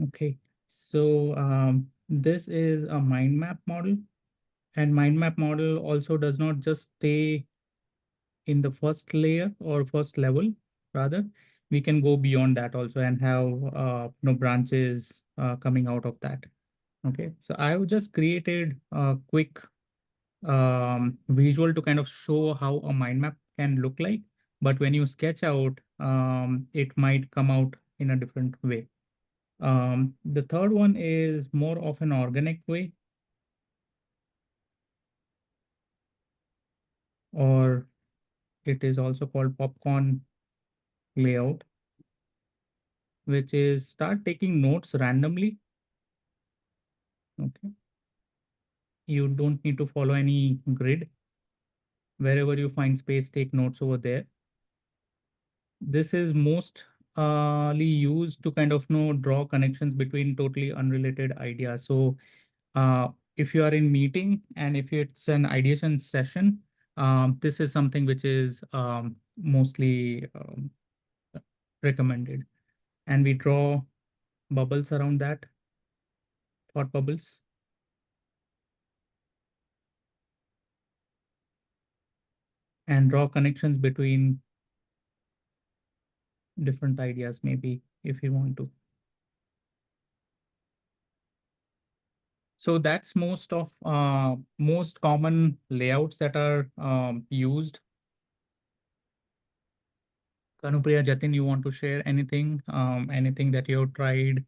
Okay, so this is a mind map model, and mind map model also does not just stay in the first layer or first level. Rather, we can go beyond that also and have branches coming out of that. Okay, so I have just created a quick visual to kind of show how a mind map can look like. But when you sketch out, it might come out in a different way. The third one is more of an organic way, or it is also called popcorn layout, which is start taking notes randomly. Okay. You don't need to follow any grid. Wherever you find space, take notes over there. This is mostly used to kind of draw connections between totally unrelated ideas. So if you are in meeting and if it's an ideation session, this is something which is mostly recommended. And we draw bubbles around that, thought bubbles. And draw connections between different ideas, maybe if you want to. So that's most common layouts that are used. Kanupriya, Jatin, you want to share anything? Anything that you have tried?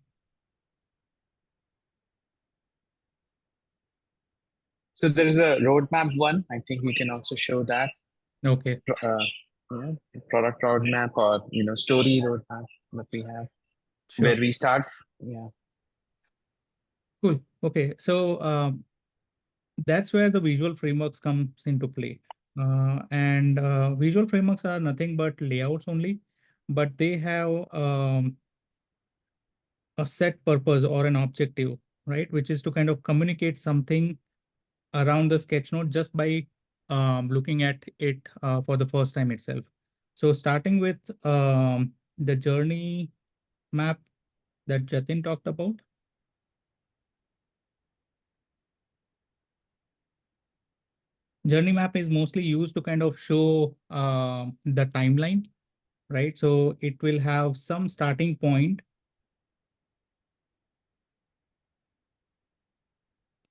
So there is a roadmap one. I think we can also show that. Okay, Yeah, product roadmap or story roadmap that we have where sure. we start. Yeah. Cool. Okay, so that's where the visual frameworks comes into play. And visual frameworks are nothing but layouts only, but they have a set purpose or an objective, right? Which is to kind of communicate something around the sketch note just by looking at it for the first time itself. So starting with the journey map that Jatin talked about. Journey map is mostly used to kind of show the timeline, right? So it will have some starting point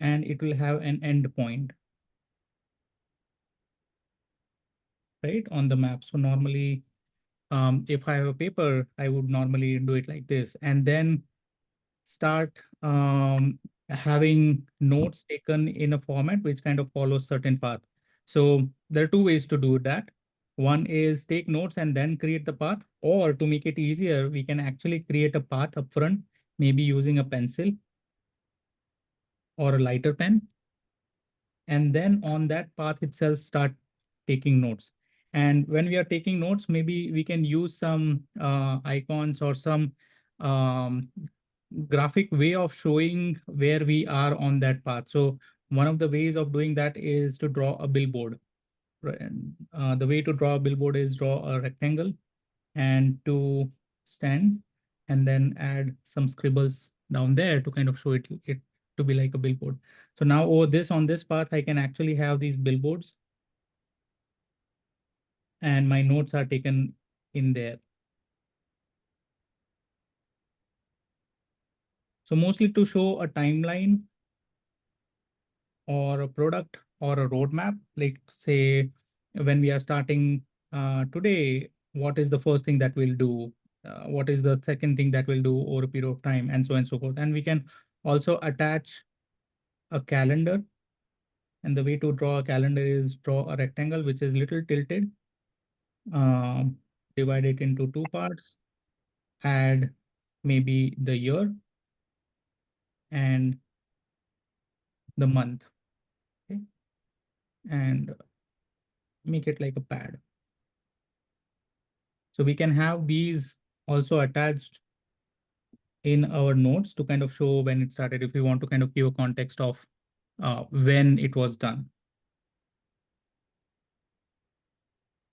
and it will have an end point, right, on the map. So normally, if I have a paper, I would normally do it like this, and then start having notes taken in a format which kind of follows certain path. So there are two ways to do that. One is take notes and then create the path, or to make it easier, we can actually create a path up front, maybe using a pencil or a lighter pen, and then on that path itself start taking notes. And when we are taking notes, maybe we can use some icons or some um, graphic way of showing where we are on that path. So one of the ways of doing that is to draw a billboard. Right? And, the way to draw a billboard is draw a rectangle and two stands, and then add some scribbles down there to kind of show it to be like a billboard. So now over this on this path, I can actually have these billboards and my notes are taken in there. So mostly to show a timeline or a product or a roadmap, like say when we are starting today, what is the first thing that we'll do? What is the second thing that we'll do over a period of time, and so on and so forth. And we can also attach a calendar. And the way to draw a calendar is draw a rectangle which is little tilted, um, divide it into two parts, add maybe the year and the month, okay? And make it like a pad. So we can have these also attached in our notes to kind of show when it started, if we want to kind of give a context of when it was done.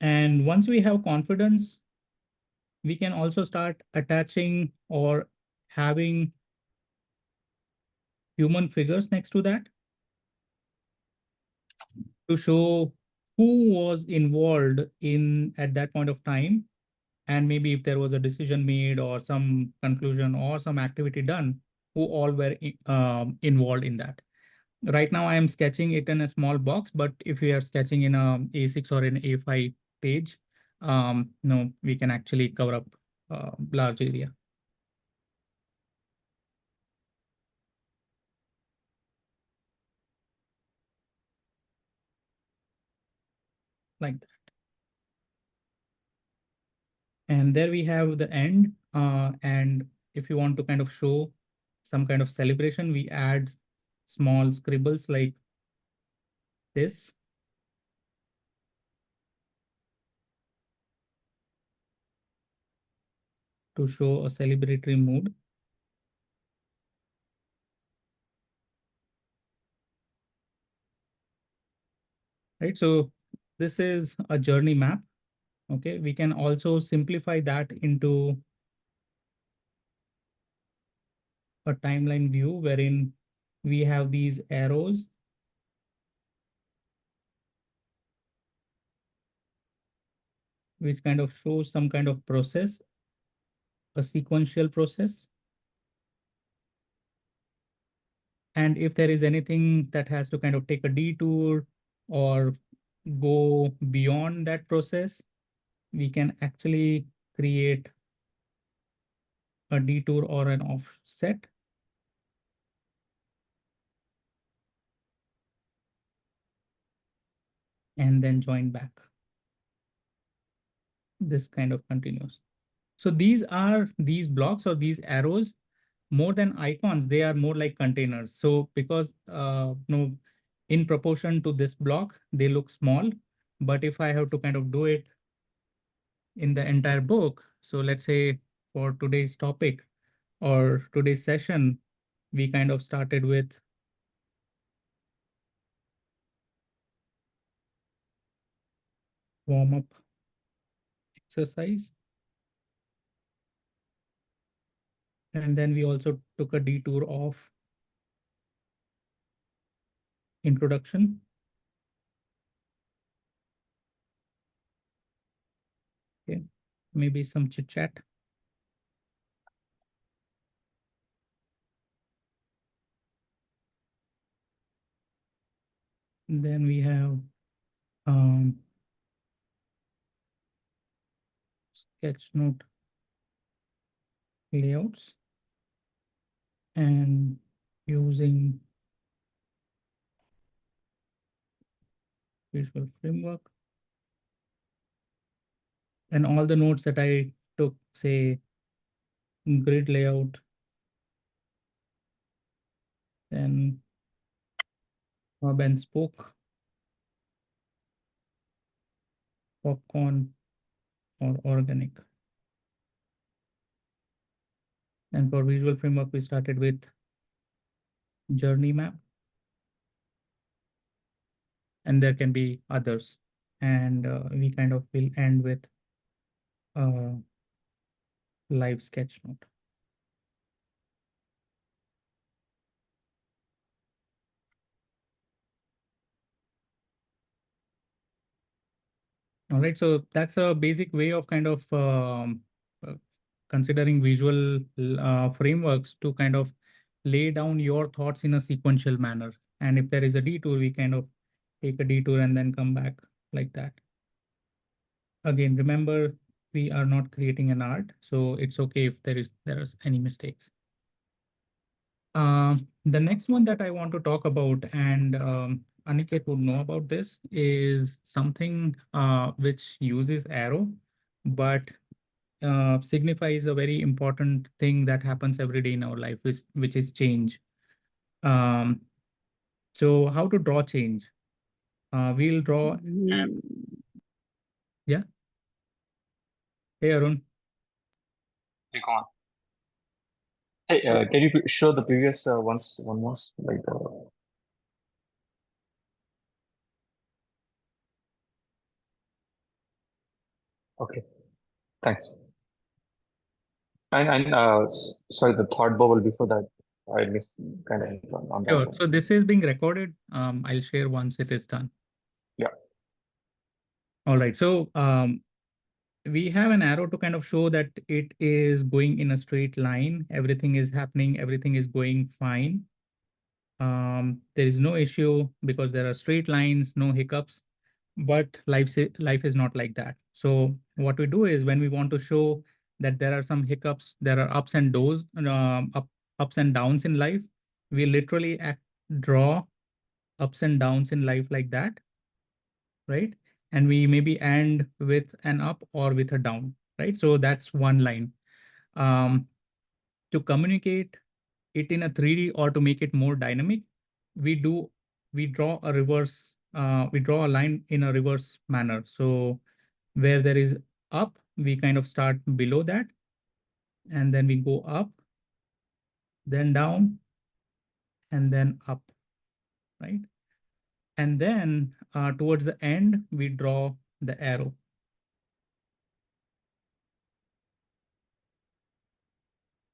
And once we have confidence, we can also start attaching or having human figures next to that to show who was involved in at that point of time, and maybe if there was a decision made or some conclusion or some activity done, who all were involved in that. Right now, I am sketching it in a small box, but if we are sketching in a A6 or an A5 page, no, we can actually cover up a large area like that. And there we have the end. And if you want to kind of show some kind of celebration, we add small scribbles like this to show a celebratory mood. Right? So this is a journey map. Okay, we can also simplify that into a timeline view wherein we have these arrows which kind of shows some kind of process, a sequential process. And if there is anything that has to kind of take a detour or go beyond that process, we can actually create a detour or an offset and then join back. This kind of continues. So these blocks or these arrows, more than icons, they are more like containers. So because in proportion to this block, they look small. But if I have to kind of do it in the entire book, so let's say for today's topic or today's session, we kind of started with warm up exercise. And then we also took a detour of introduction. Okay, maybe some chit chat. Then we have Sketchnote layouts and using visual framework. And all the notes that I took, say, grid layout, then hub and spoke, popcorn, or organic. And for visual framework, we started with journey map, and there can be others. And we kind of will end with live sketch note. All right, so that's a basic way of kind of uh, considering visual frameworks to kind of lay down your thoughts in a sequential manner. And if there is a detour, we kind of take a detour and then come back like that. Again, remember, we are not creating an art, so it's okay if there is any mistakes. The next one that I want to talk about, and Aniket would know about this, is something which uses arrow, but signifies a very important thing that happens every day in our life, which is change. Um, so how to draw change? We'll draw. Yeah. Hey, Arun. You go on. Hey, So can you show the previous one more, like the? Okay, thanks. And sorry, the thought bubble before that. I missed kind of on that Sure. one. So this is being recorded. I'll share once it is done. Yeah. All right. So we have an arrow to kind of show that it is going in a straight line. Everything is happening. Everything is going fine. There is no issue because there are straight lines, no hiccups. But life is not like that. So what we do is when we want to show that there are some hiccups, there are ups and downs in life, we literally draw ups and downs in life like that, right? And we maybe end with an up or with a down, right? So that's one line. Um, to communicate it in a 3D or to make it more dynamic, we do we draw a reverse. We draw a line in a reverse manner. So where there is up, we kind of start below that, and then we go up, then down, and then up, right? And then towards the end, we draw the arrow.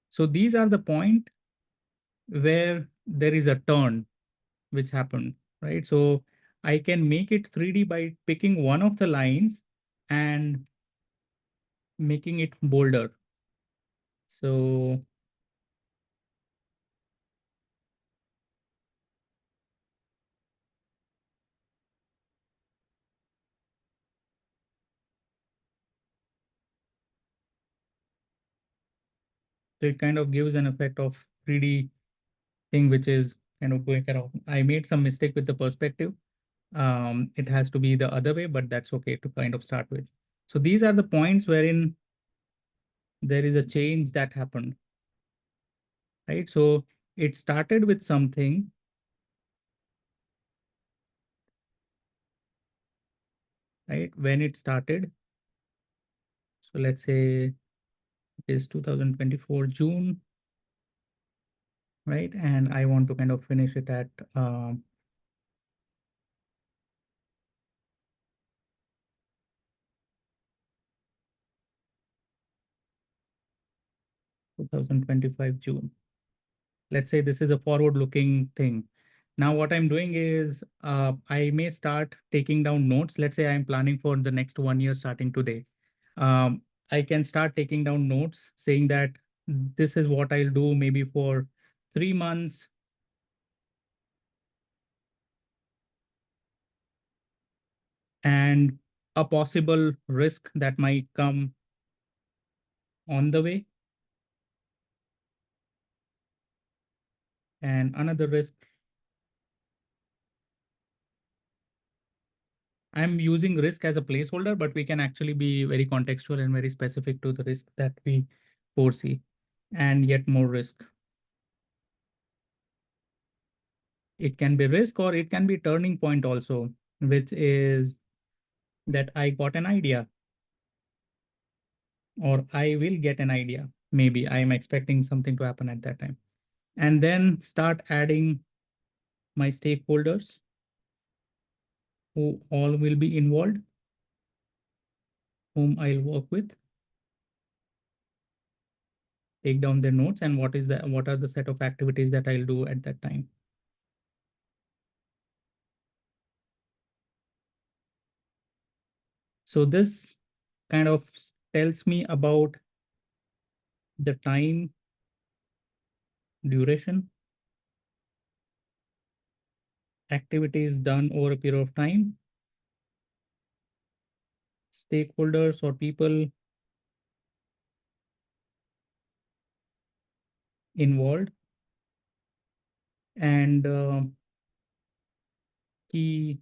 So these are the point where there is a turn which happened, right? So I can make it 3D by picking one of the lines and making it bolder. So it kind of gives an effect of 3D thing, which is kind of going around. I made some mistake with the perspective. It has to be the other way, but that's okay to kind of start with. So these are the points wherein there is a change that happened, right? So it started with something, right? When it started, so let's say it is 2024 June, right? And I want to kind of finish it at 2025 June. Let's say this is a forward looking thing. Now what I'm doing is I may start taking down notes. Let's say I'm planning for the next 1 year starting today. Um, I can start taking down notes saying that this is what I'll do maybe for 3 months. And a possible risk that might come on the way, and another risk. I'm using risk as a placeholder, but we can actually be very contextual and very specific to the risk that we foresee, and yet more risk. It can be risk or it can be turning point also, which is that I got an idea or I will get an idea. Maybe I'm expecting something to happen at that time. And then start adding my stakeholders who all will be involved, whom I'll work with, take down their notes, and what are the set of activities that I'll do at that time. So this kind of tells me about the time duration, activities done over a period of time, stakeholders or people involved, and key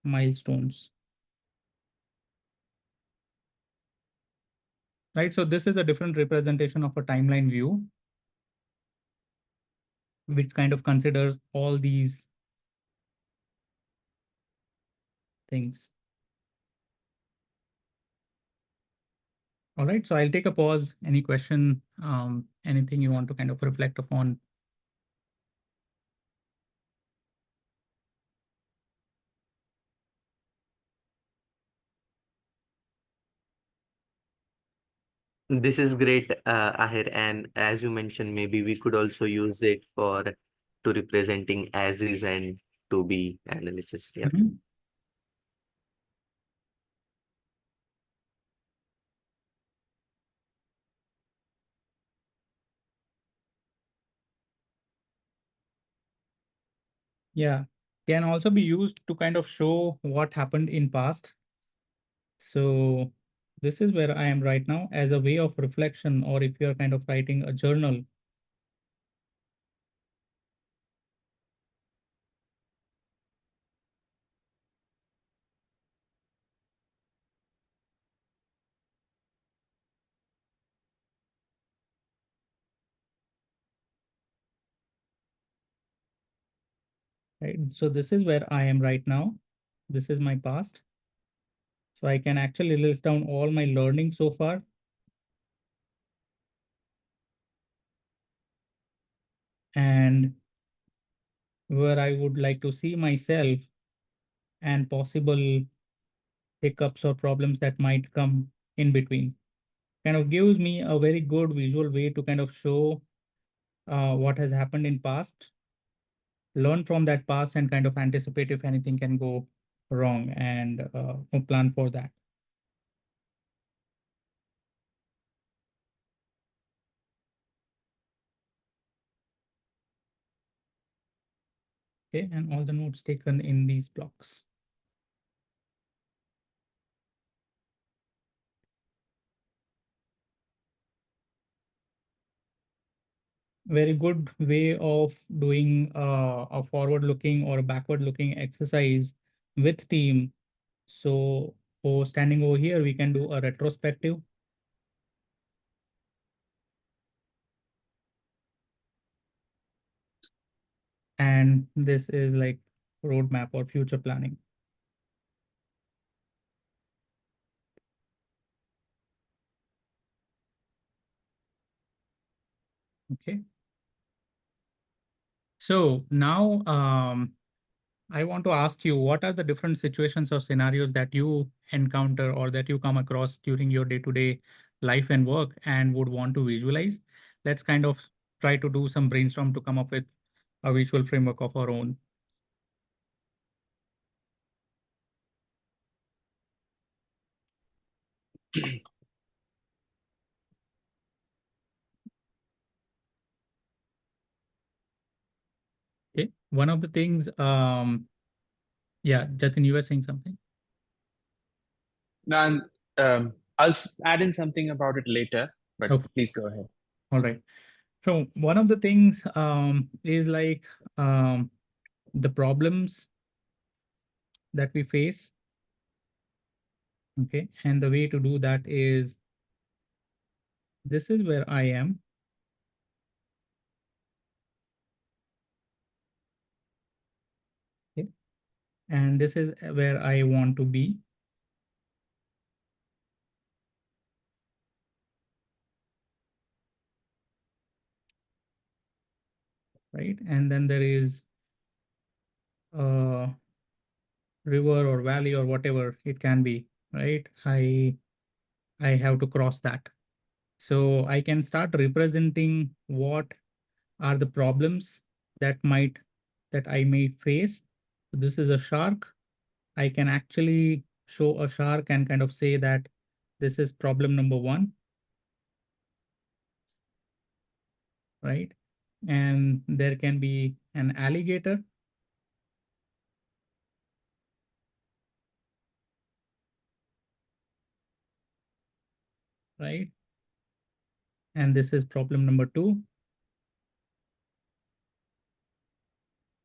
milestones, right? So this is a different representation of a timeline view, which kind of considers all these things. All right, so I'll take a pause. Any question, anything you want to kind of reflect upon? This is great, Ahir. And as you mentioned, maybe we could also use it for to representing as is and to be analysis. Yeah. Mhm. Yeah, can also be used to kind of show what happened in past. So this is where I am right now as a way of reflection, or if you're kind of writing a journal. Right? So this is where I am right now. This is my past. So I can actually list down all my learning so far. And where I would like to see myself and possible hiccups or problems that might come in between. Kind of gives me a very good visual way to kind of show what has happened in past, learn from that past, and kind of anticipate if anything can go wrong, and plan for that. Okay, and all the notes taken in these blocks. Very good way of doing a forward looking or a backward looking exercise with team. So for standing over here, we can do a retrospective. And this is like roadmap or future planning. Okay. So now I want to ask you, what are the different situations or scenarios that you encounter or that you come across during your day-to-day life and work and would want to visualize? Let's kind of try to do some brainstorm to come up with a visual framework of our own. Okay. One of the things, yeah, Jatin, you were saying something. Now, add in something about it later, but Okay. please go ahead. All right. So one of the things is like the problems that we face. Okay. And the way to do that is, this is where I am. Okay. And this is where I want to be. Right. And then there is a river or valley or whatever it can be. Right. I have to cross that. So I can start representing what are the problems that I may face. So this is a shark. I can actually show a shark and kind of say that this is problem number one, right? And there can be an alligator, right? And this is problem number two,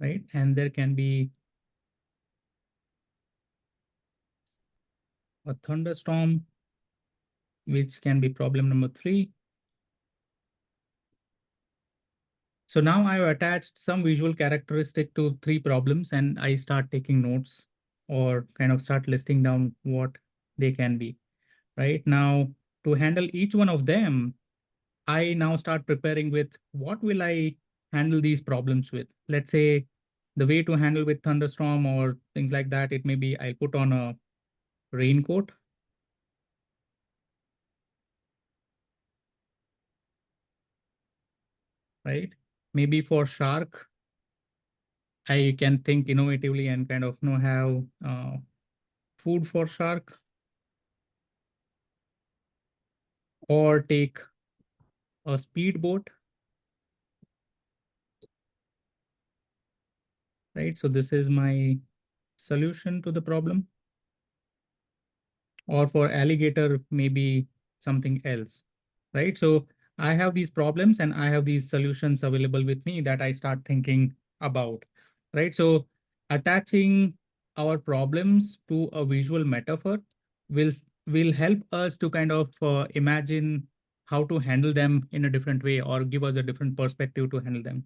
right? And there can be a thunderstorm, which can be problem number three. So now I've attached some visual characteristic to three problems, and I start taking notes or kind of start listing down what they can be. Right now, to handle each one of them, I now start preparing with what will I handle these problems with. Let's say the way to handle with thunderstorm or things like that, it may be I put on a raincoat, right? Maybe for shark, I can think innovatively and kind of have food for shark, or take a speedboat, right? So this is my solution to the problem. Or for alligator, maybe something else, right? So I have these problems and I have these solutions available with me that I start thinking about, right? So attaching our problems to a visual metaphor will will help us to kind of imagine how to handle them in a different way, or give us a different perspective to handle them.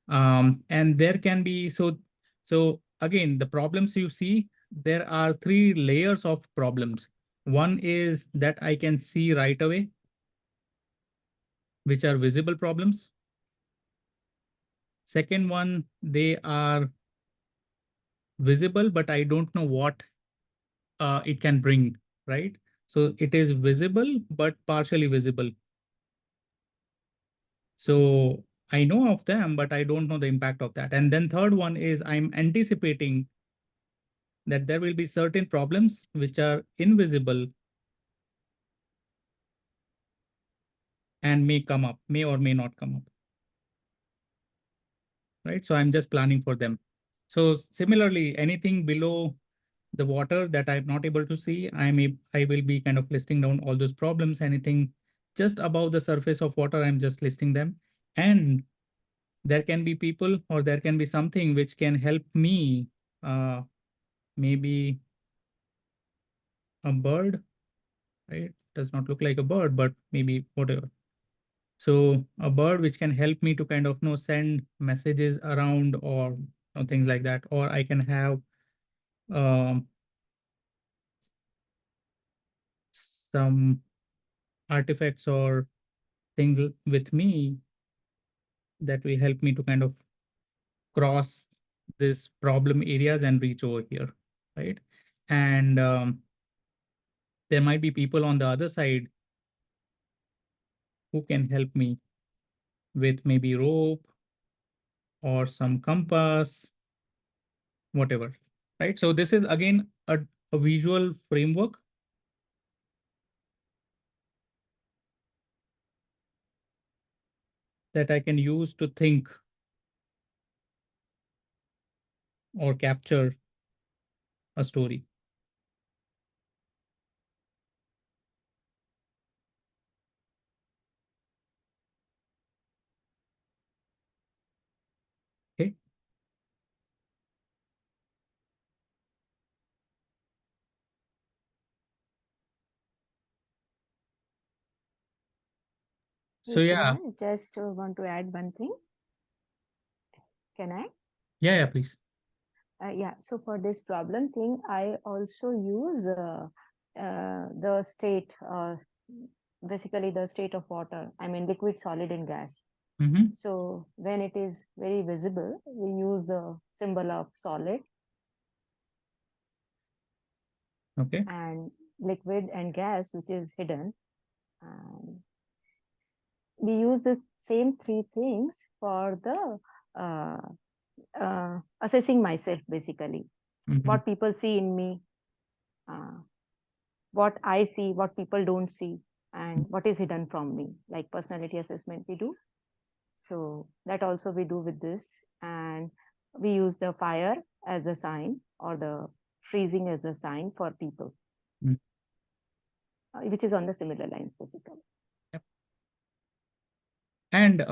And there can be, so again, the problems you see, there are three layers of problems. One is that I can see right away, which are visible problems. Second one, they are visible, but I don't know what it can bring, right? So it is visible, but partially visible. So I know of them, but I don't know the impact of that. And then third one is I'm anticipating that there will be certain problems which are invisible and may come up, may or may not come up, right? So I'm just planning for them. So similarly, anything below the water that I'm not able to see, I will be kind of listing down all those problems. Anything just above the surface of water, I'm just listing them. And there can be people, or there can be something which can help me, maybe a bird, right? Does not look like a bird, but maybe whatever. So a bird which can help me to kind of send messages around, or things like that. Or I can have um, some artifacts or things with me that will help me to kind of cross this problem areas and reach over here, right? And there might be people on the other side who can help me with maybe rope or some compass, whatever, right? So this is again a visual framework that I can use to think or capture a story. Okay. So Hey, yeah, Kunal, just want to add one thing. Can I? yeah, please. Yeah, so for this problem thing, I also use the state, basically the state of water, I mean liquid, solid, and gas. Mm-hmm. So when it is very visible, we use the symbol of solid, Okay. and liquid and gas, which is hidden. And we use the same three things for the assessing myself, basically. Mm-hmm. What people see in me, uh, what I see, what people don't see, and what is hidden from me, like personality assessment we do. So that also we do with this. And we use the fire as a sign, or the freezing as a sign for people, Mm. which is on the similar lines, basically. Yep. And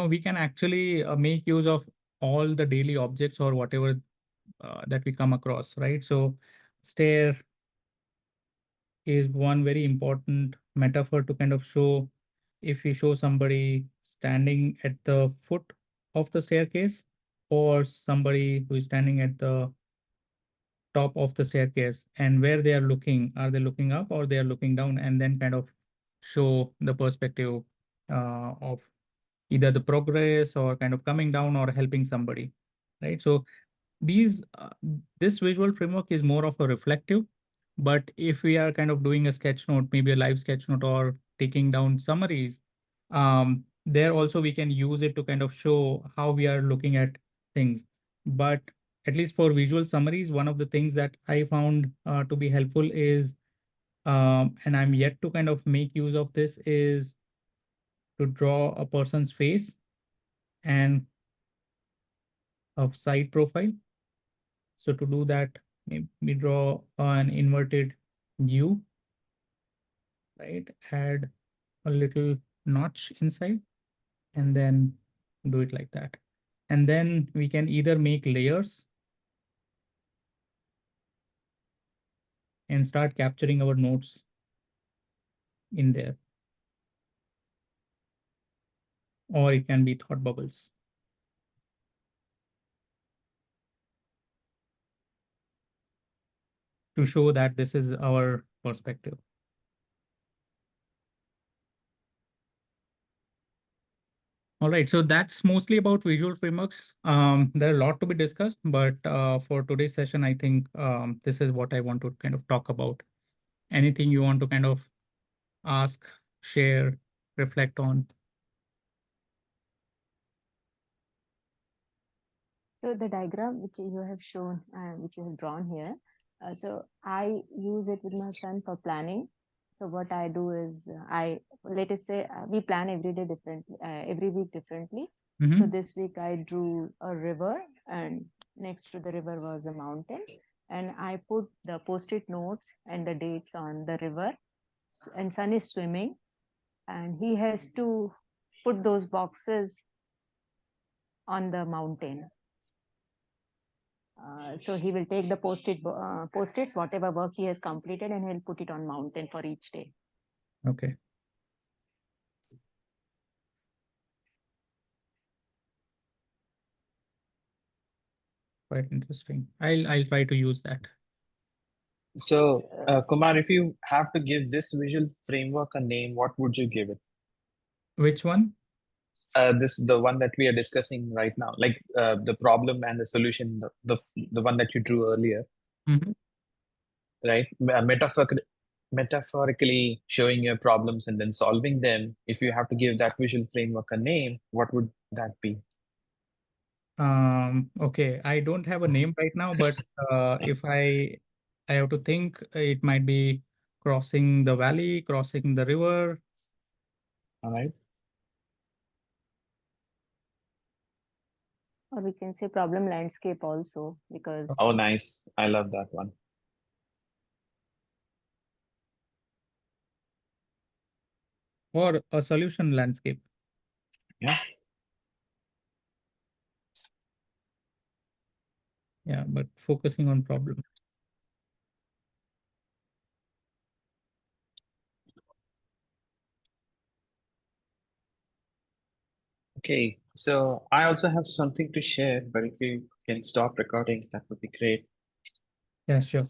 we can actually make use of all the daily objects or whatever that we come across, right? So stair is one very important metaphor to kind of show, if we show somebody standing at the foot of the staircase, or somebody who is standing at the top of the staircase, and where they are looking, are they looking up or they are looking down, and then kind of show the perspective of either the progress or kind of coming down or helping somebody, right? So this visual framework is more of a reflective. But if we are kind of doing a sketch note, maybe a live sketch note, or taking down summaries, there also we can use it to kind of show how we are looking at things. But at least for visual summaries, one of the things that I found to be helpful is, and I'm yet to kind of make use of this, is to draw a person's face and a side profile. So to do that, we draw an inverted U, right? Add a little notch inside and then do it like that. And then we can either make layers and start capturing our notes in there, or it can be thought bubbles. To show that this is our perspective. All right, so that's mostly about visual frameworks. There are a lot to be discussed, but for today's session, I think this is what I want to kind of talk about. Anything you want to kind of ask, share, reflect on? So the diagram which you have shown, which you have drawn here, so I use it with my son for planning. So what I do is let us say we plan every day differently, every week differently. So this week I drew a river, and next to the river was a mountain, and I put the post-it notes and the dates on the river, and son is swimming, and he has to put those boxes on the mountain. So he will take the post-its, whatever work he has completed, and he'll put it on mountain for each day. Okay. Quite interesting. I'll try to use that. So, Kumar, if you have to give this visual framework a name, what would you give it? Which one? The one that we are discussing right now, like the problem and the solution, the one that you drew earlier, right? Metaphorically showing your problems and then solving them. If you have to give that visual framework a name, what would that be? Okay, I don't have a name right now, but if I have to think, it might be crossing the valley, crossing the river. All right. Or we can say problem landscape also, because Oh, nice. I love that one. Or a solution landscape. Yeah. Yeah, but focusing on problem. Okay. So I also have something to share, but if you can stop recording, that would be great. Yeah, sure.